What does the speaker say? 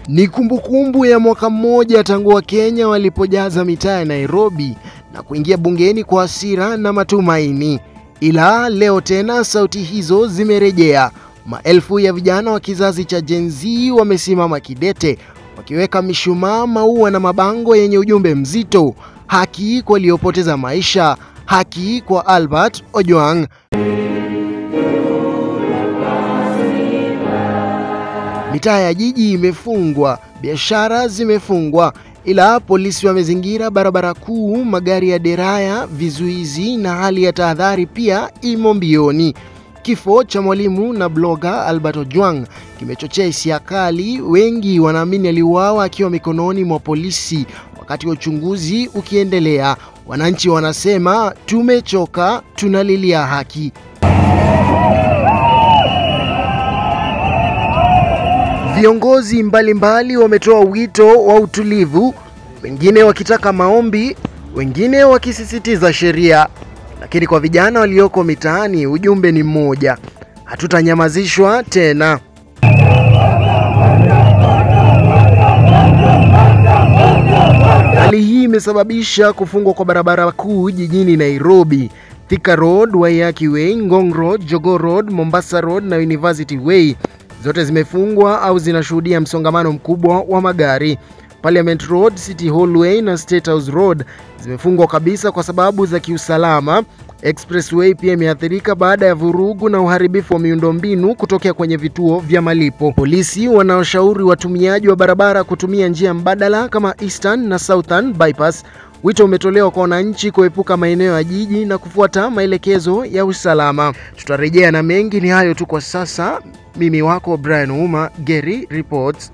Ni kumbukumbu ya mwaka mmoja tangu Wakenya walipojaza mitaa ya Nairobi na kuingia bungeni kwa hasira na matumaini. Ila leo tena sauti hizo zimerejea. Maelfu ya vijana wa kizazi cha Gen Z wamesimama kidete, wakiweka mishumaa, maua na mabango yenye ujumbe mzito: haki kwa waliopoteza maisha, haki kwa Albert Ojwang. Mitaa ya jiji imefungwa, biashara zimefungwa, ila polisi wamezingira barabara kuu, magari ya deraya, vizuizi na hali ya tahadhari pia imo mbioni. Kifo cha mwalimu na blogger Albert Ojwang kimechochea hisia kali. Wengi wanaamini aliuawa akiwa mikononi mwa polisi, wakati wa uchunguzi ukiendelea. Wananchi wanasema tumechoka, tunalilia haki. Viongozi mbalimbali wametoa wito wa utulivu, wengine wakitaka maombi, wengine wakisisitiza sheria. Lakini kwa vijana walioko mitaani ujumbe ni mmoja: hatutanyamazishwa tena. Hali hii imesababisha kufungwa kwa barabara kuu jijini Nairobi. Thika Road, Waiyaki Way, Ngong Road, Jogoo Road, Mombasa Road na University Way zote zimefungwa au zinashuhudia msongamano mkubwa wa magari. Parliament Road, City Hall Way na State House Road zimefungwa kabisa kwa sababu za kiusalama. Expressway pia imeathirika baada ya vurugu na uharibifu wa miundombinu kutokea kwenye vituo vya malipo. Polisi wanaoshauri watumiaji wa barabara kutumia njia mbadala kama Eastern na Southern bypass. Wito umetolewa kwa wananchi kuepuka maeneo ya jiji na kufuata maelekezo ya usalama. Tutarejea na mengi, ni hayo tu kwa sasa. Mimi wako Brian Uma, Gary Reports.